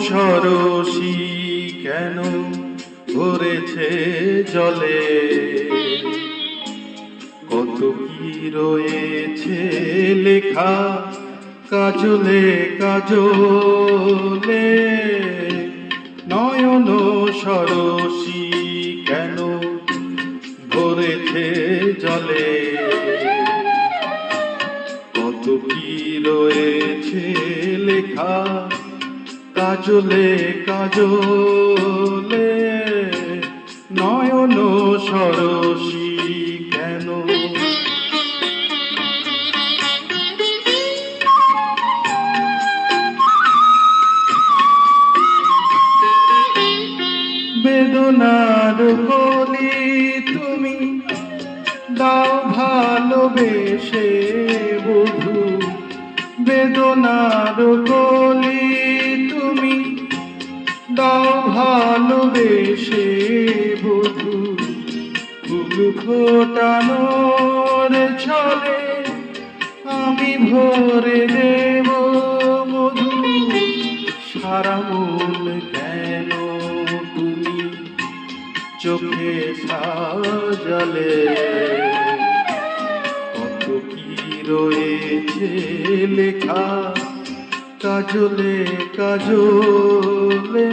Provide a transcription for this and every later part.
সরসী কেন ভরেছে জলে, কত কি রয়েছে লেখা কাজলে কাজলে। নয়ন সরসী কেন ভরেছে জলে, কত কি রয়েছে লেখা কাজলে কাজলে। নয়ন সরসী কেন। বেদনার কলি তুমি দাও ভালোবেসে বধূ, বেদনার কলি তুমি দাও ভালোবেসে বধূ। ফুল ফোটানোর ছলে আমি ভরে দেব মধু। সারা মন কেন তুমি চোখে সাজালে, কত কি রয়েছে লেখা কাজলে কাজলে।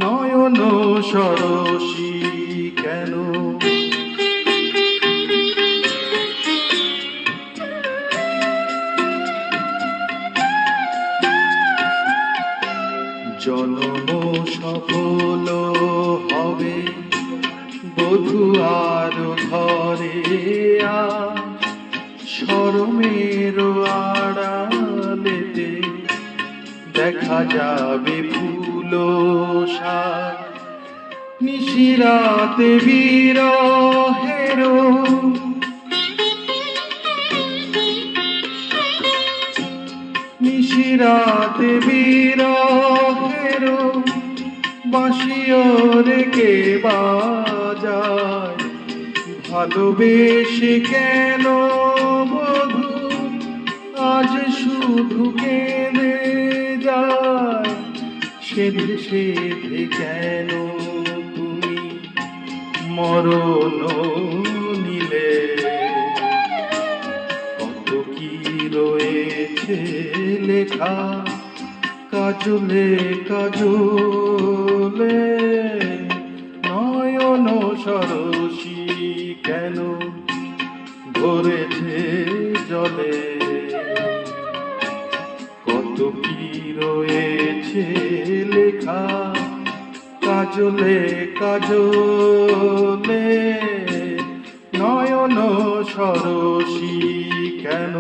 নয়ন সরসী কেন। জনম সফল হবে বধূ আর ঘরে, আজ শরমের আড়ালেতে দেখা যাবে ফুল সাজ। নিশিরাতে বিরহের নিশিরাতে বিরহের বাঁশিও রেখে বাজায়। ভালোবেসে কেন বধূ আজ শুধু কেঁদে যায়। সেধে সেধে কেন তুমি মরণ নিলে, কত কি রয়েছে লেখা কাজলে কাজলে। নয়ন সরসী কেন ভরেছে জলে, কত কি রয়েছে লেখা কাজলে কাজলে। নয়ন সরসী কেন।